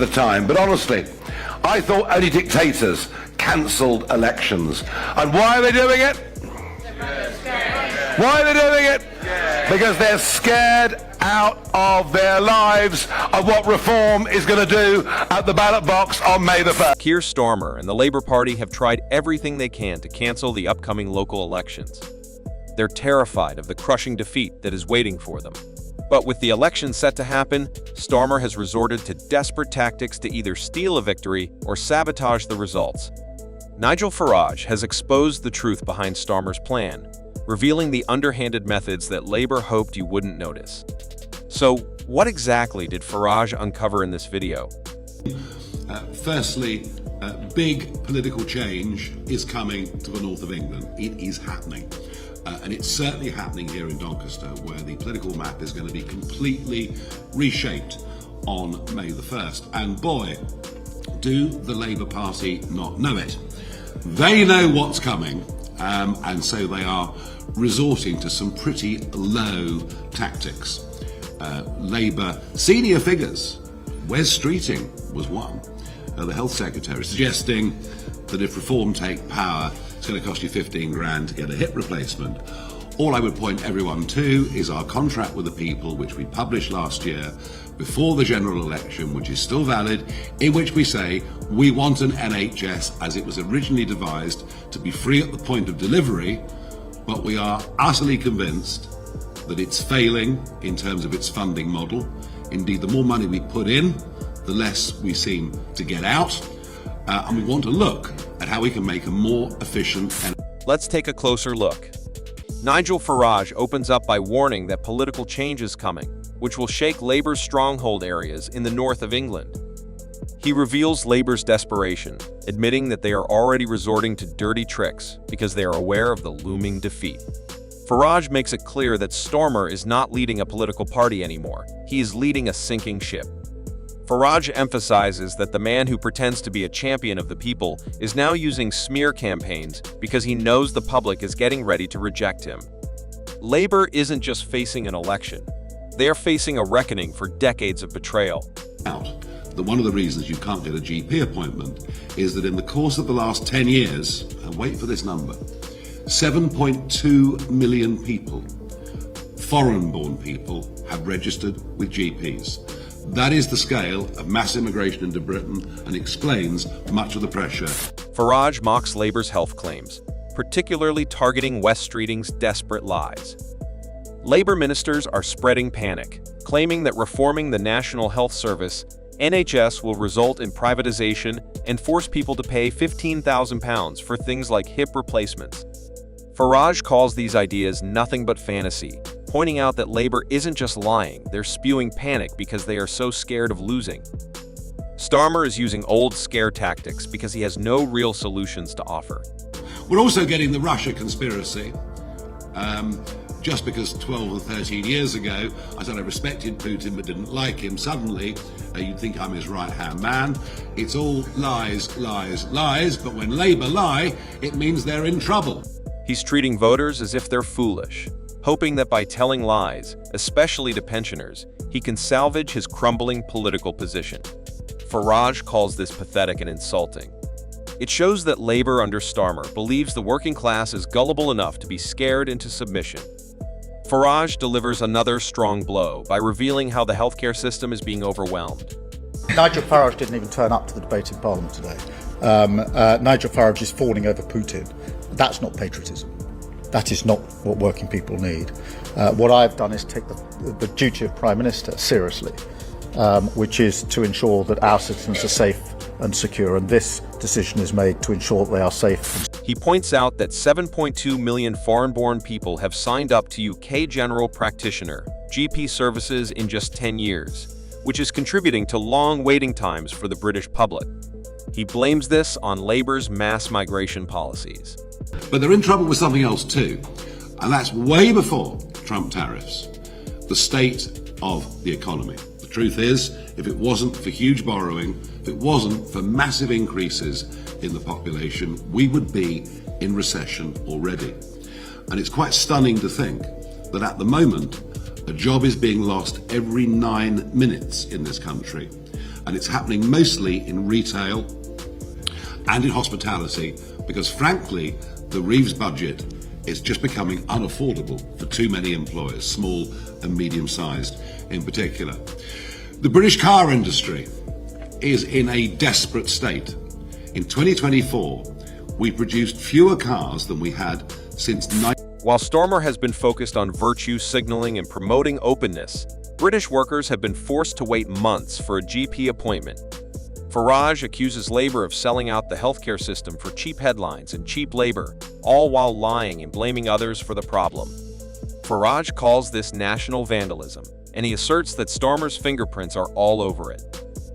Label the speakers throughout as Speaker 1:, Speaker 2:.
Speaker 1: the time, but honestly, I thought only dictators cancelled elections. And why are they doing it? Why are they doing it? Because they're scared out of their lives of what reform is going to do at the ballot box on May the 1st.
Speaker 2: Kier Starmer and the Labour Party have tried everything they can to cancel the upcoming local elections. They're terrified of the crushing defeat that is waiting for them. But with the election set to happen, Starmer has resorted to desperate tactics to either steal a victory or sabotage the results. Nigel Farage has exposed the truth behind Starmer's plan, revealing the underhanded methods that Labour hoped you wouldn't notice. So, what exactly did Farage uncover in this video?
Speaker 3: Firstly, big political change is coming to the north of England. It is happening. And it's certainly happening here in Doncaster, where the political map is going to be completely reshaped on May the 1st. And boy, do the Labour Party not know it. They know what's coming, and so they are resorting to some pretty low tactics. Labour senior figures, Wes Streeting was one, the Health Secretary, suggesting that if Reform take power, it's going to cost you 15 grand to get a hip replacement. All I would point everyone to is our contract with the people, which we published last year before the general election, which is still valid, in which we say we want an NHS as it was originally devised to be free at the point of delivery, but we are utterly convinced that it's failing in terms of its funding model. Indeed, the more money we put in, the less we seem to get out. And we want to look at how we can make a more efficient and...
Speaker 2: Let's take a closer look. Nigel Farage opens up by warning that political change is coming, which will shake Labour's stronghold areas in the north of England. He reveals Labour's desperation, admitting that they are already resorting to dirty tricks because they are aware of the looming defeat. Farage makes it clear that Starmer is not leading a political party anymore. He is leading a sinking ship. Farage emphasizes that the man who pretends to be a champion of the people is now using smear campaigns because he knows the public is getting ready to reject him. Labour isn't just facing an election. They are facing a reckoning for decades of betrayal.
Speaker 3: That one of the reasons you can't get a GP appointment is that in the course of the last 10 years, and wait for this number, 7.2 million people, foreign-born people, have registered with GPs. That is the scale of mass immigration into Britain and explains much of the pressure.
Speaker 2: Farage mocks Labour's health claims, particularly targeting Wes Streeting's desperate lies. Labour ministers are spreading panic, claiming that reforming the National Health Service, NHS, will result in privatisation and force people to pay £15,000 for things like hip replacements. Farage calls these ideas nothing but fantasy, pointing out that Labour isn't just lying, they're spewing panic because they are so scared of losing. Starmer is using old scare tactics because he has no real solutions to offer.
Speaker 3: We're also getting the Russia conspiracy. Just because 12 or 13 years ago I said I respected Putin but didn't like him, suddenly you'd think I'm his right-hand man. It's all lies, lies, lies, but when Labour lie, it means they're in trouble.
Speaker 2: He's treating voters as if they're foolish, hoping that by telling lies, especially to pensioners, he can salvage his crumbling political position. Farage calls this pathetic and insulting. It shows that Labour under Starmer believes the working class is gullible enough to be scared into submission. Farage delivers another strong blow by revealing how the healthcare system is being overwhelmed.
Speaker 4: Nigel Farage didn't even turn up to the debate in Parliament today. Nigel Farage is fawning over Putin. That's not patriotism. That is not what working people need. What I've done is take the duty of Prime Minister seriously, which is to ensure that our citizens are safe and secure, and this decision is made to ensure that they are safe.
Speaker 2: He points out that 7.2 million foreign-born people have signed up to UK General Practitioner (GP) services in just 10 years, which is contributing to long waiting times for the British public. He blames this on Labour's mass migration policies.
Speaker 3: But they're in trouble with something else too, and that's way before Trump tariffs, the state of the economy. The truth is, if it wasn't for huge borrowing, if it wasn't for massive increases in the population, we would be in recession already. And it's quite stunning to think that at the moment, a job is being lost every 9 minutes in this country. And it's happening mostly in retail and in hospitality because, frankly, the Reeves budget is just becoming unaffordable for too many employers, small and medium-sized in particular. The British car industry is in a desperate state. In 2024, we produced fewer cars than we had since
Speaker 2: While Starmer has been focused on virtue signaling and promoting openness, British workers have been forced to wait months for a GP appointment. Farage accuses Labour of selling out the healthcare system for cheap headlines and cheap labour, all while lying and blaming others for the problem. Farage calls this national vandalism, and he asserts that Starmer's fingerprints are all over it.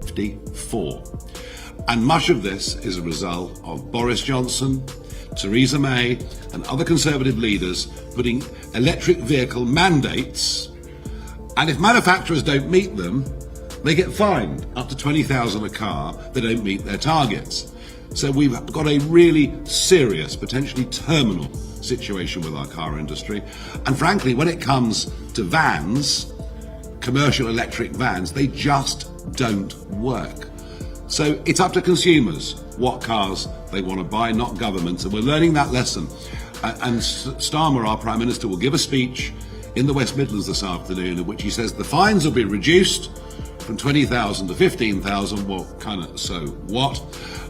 Speaker 3: 54. And much of this is a result of Boris Johnson, Theresa May, and other Conservative leaders putting electric vehicle mandates, and if manufacturers don't meet them, they get fined up to 20,000 a car. They don't meet their targets. So we've got a really serious, potentially terminal situation with our car industry. And frankly, when it comes to vans, commercial electric vans, they just don't work. So it's up to consumers what cars they want to buy, not governments. And we're learning that lesson. And Starmer, our Prime Minister, will give a speech in the West Midlands this afternoon in which he says the fines will be reduced from 20,000 to 15,000. Well, kind of so what?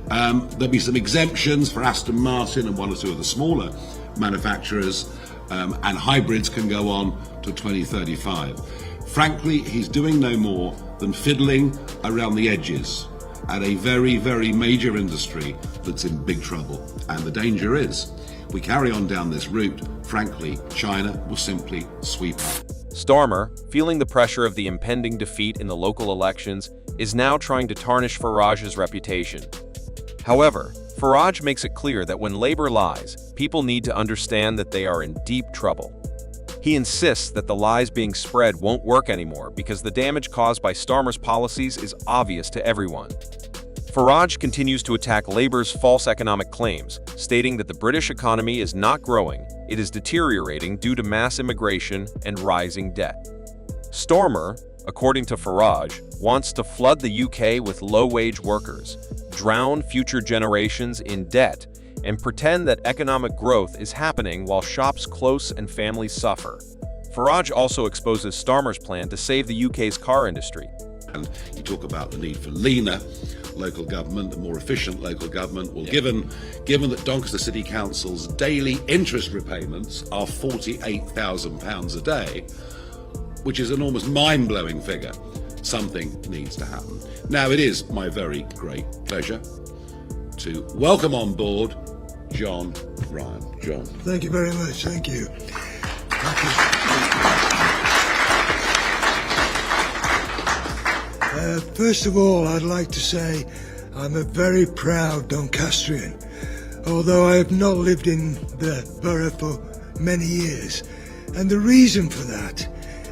Speaker 3: There'll be some exemptions for Aston Martin and one or two of the smaller manufacturers, and hybrids can go on to 2035. Frankly, he's doing no more than fiddling around the edges at a very, very major industry that's in big trouble. And the danger is, we carry on down this route, frankly, China will simply sweep up.
Speaker 2: Starmer, feeling the pressure of the impending defeat in the local elections, is now trying to tarnish Farage's reputation. However, Farage makes it clear that when Labour lies, people need to understand that they are in deep trouble. He insists that the lies being spread won't work anymore because the damage caused by Starmer's policies is obvious to everyone. Farage continues to attack Labour's false economic claims, stating that the British economy is not growing, it is deteriorating due to mass immigration and rising debt. Starmer, according to Farage, wants to flood the UK with low-wage workers, drown future generations in debt, and pretend that economic growth is happening while shops close and families suffer. Farage also exposes Starmer's plan to save the UK's car industry.
Speaker 3: And you talk about the need for leaner local government, a more efficient local government. Well, given that Doncaster City Council's daily interest repayments are £48,000 a day, which is an almost mind-blowing figure, something needs to happen. Now, it is my very great pleasure to welcome on board John Ryan. John.
Speaker 5: Thank you very much. Thank you. First of all, I'd like to say I'm a very proud Doncastrian, although I have not lived in the borough for many years. And the reason for that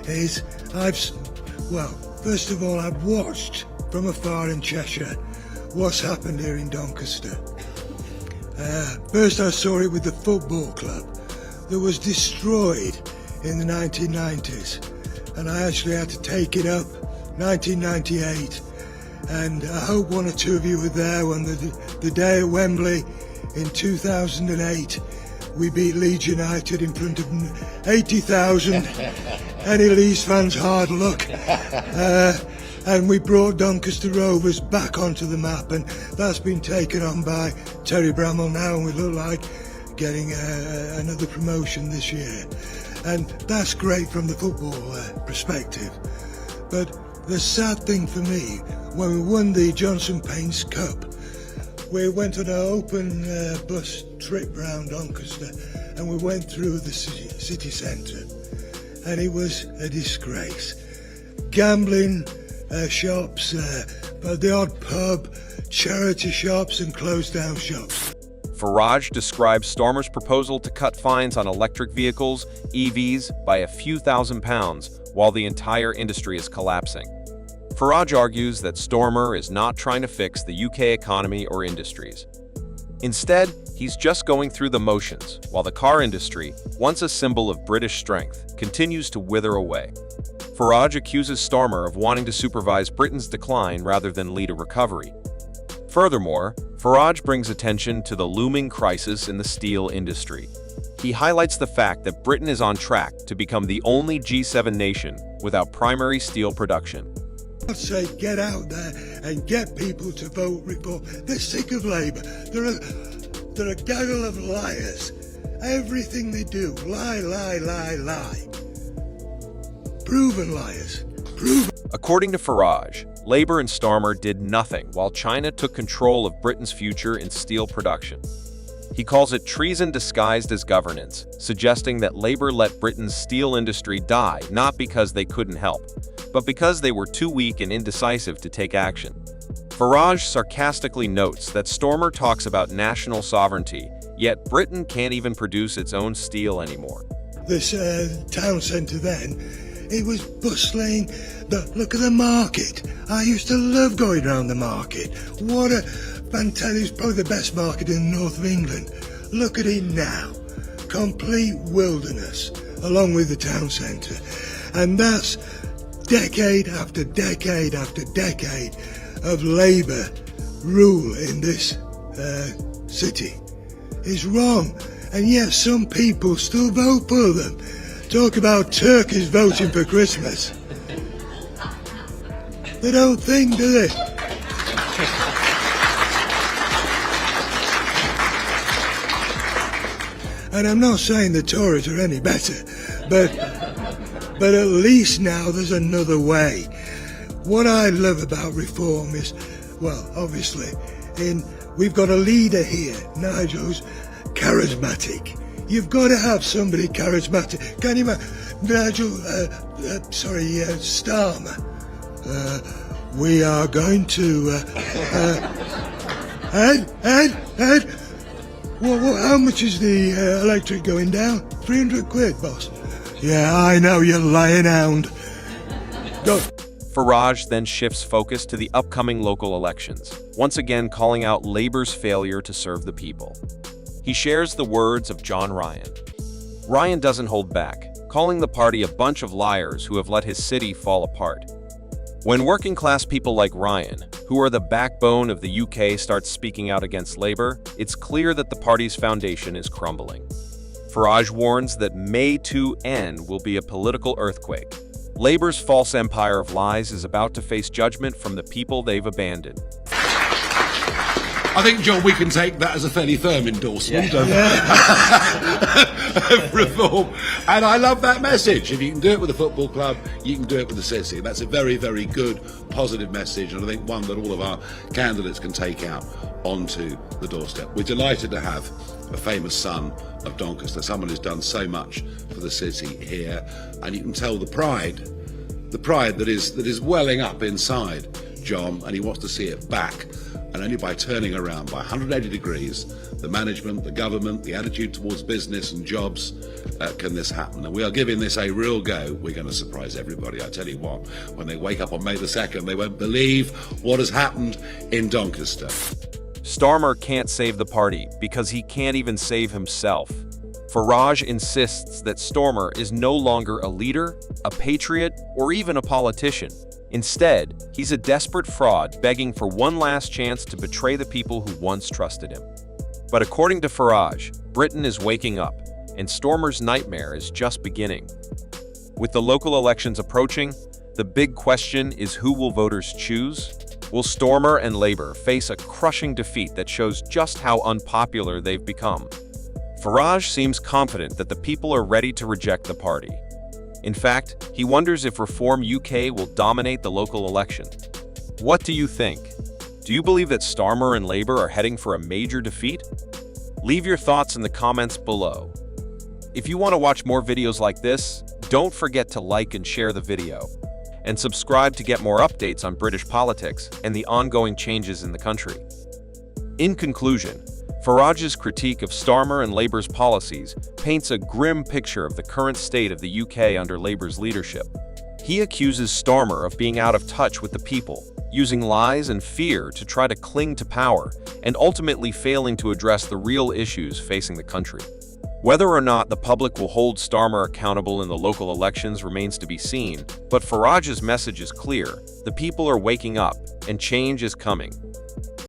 Speaker 5: is first of all, I've watched from afar in Cheshire what's happened here in Doncaster. First I saw it with the football club that was destroyed in the 1990s, and I actually had to take it up 1998, and I hope one or two of you were there when the day at Wembley in 2008 we beat Leeds United in front of 80,000. Any Leeds fans, hard luck. And we brought Doncaster Rovers back onto the map, and that's been taken on by Terry Bramall now, and we look like getting another promotion this year. And that's great from the football perspective. But the sad thing for me, when we won the Johnson Paints Cup, we went on an open bus trip round Doncaster, and we went through the city centre, and it was a disgrace. Gambling shops, the odd pub, charity shops and closed down shops.
Speaker 2: Farage describes Starmer's proposal to cut fines on electric vehicles, EVs, by a few £1,000s while the entire industry is collapsing. Farage argues that Starmer is not trying to fix the UK economy or industries. Instead, he's just going through the motions, while the car industry, once a symbol of British strength, continues to wither away. Farage accuses Starmer of wanting to supervise Britain's decline rather than lead a recovery. Furthermore, Farage brings attention to the looming crisis in the steel industry. He highlights the fact that Britain is on track to become the only G7 nation without primary steel production.
Speaker 5: I'd say get out there and get people to vote reform. They're sick of Labour. They're a gaggle of liars. Everything they do, lie, lie, lie, lie. Proven liars. Proven.
Speaker 2: According to Farage, Labour and Starmer did nothing while China took control of Britain's future in steel production. He calls it treason disguised as governance, suggesting that Labour let Britain's steel industry die not because they couldn't help, but because they were too weak and indecisive to take action. Farage sarcastically notes that Starmer talks about national sovereignty, yet Britain can't even produce its own steel anymore.
Speaker 5: This town centre then, it was bustling. Look at the market. I used to love going around the market. What a fantastic, it's probably the best market in the north of England. Look at it now. Complete wilderness, along with the town centre. And that's decade after decade after decade of Labour rule in this city. It's wrong, and yet some people still vote for them. Talk about turkeys voting for Christmas. They don't think, do they? And I'm not saying the Tories are any better, but at least now there's another way. What I love about reform is, well, obviously, we've got a leader here, Nigel, who's charismatic. You've got to have somebody charismatic. Can you imagine? Nigel, Starmer. We are going to, Ed, how much is the electric going down? 300 quid, boss. Yeah, I know, you lying hound. Go.
Speaker 2: Farage then shifts focus to the upcoming local elections, once again calling out Labour's failure to serve the people. He shares the words of John Ryan. Ryan doesn't hold back, calling the party a bunch of liars who have let his city fall apart. When working-class people like Ryan, who are the backbone of the UK, start speaking out against Labour, it's clear that the party's foundation is crumbling. Farage warns that May 2 end will be a political earthquake. Labour's false empire of lies is about to face judgment from the people they've abandoned.
Speaker 3: I think, John, we can take that as a fairly firm endorsement of reform. And I love that message. If you can do it with a football club, you can do it with the city. That's a very, very good, positive message, and I think one that all of our candidates can take out onto the doorstep. We're delighted to have a famous son of Doncaster, someone who's done so much for the city here, and you can tell the pride that is welling up inside John, and he wants to see it back. And only by turning around by 180 degrees, the management, the government, the attitude towards business and jobs, can this happen. And we are giving this a real go. We're going to surprise everybody. I tell you what, when they wake up on May the 2nd, they won't believe what has happened in Doncaster.
Speaker 2: Starmer can't save the party because he can't even save himself. Farage insists that Starmer is no longer a leader, a patriot, or even a politician. Instead, he's a desperate fraud begging for one last chance to betray the people who once trusted him. But according to Farage, Britain is waking up, and Starmer's nightmare is just beginning. With the local elections approaching, the big question is, who will voters choose? Will Starmer and Labour face a crushing defeat that shows just how unpopular they've become? Farage seems confident that the people are ready to reject the party. In fact, he wonders if Reform UK will dominate the local election. What do you think? Do you believe that Starmer and Labour are heading for a major defeat? Leave your thoughts in the comments below. If you want to watch more videos like this, don't forget to like and share the video, and subscribe to get more updates on British politics and the ongoing changes in the country. In conclusion, Farage's critique of Starmer and Labour's policies paints a grim picture of the current state of the UK under Labour's leadership. He accuses Starmer of being out of touch with the people, using lies and fear to try to cling to power, and ultimately failing to address the real issues facing the country. Whether or not the public will hold Starmer accountable in the local elections remains to be seen, but Farage's message is clear: the people are waking up, and change is coming.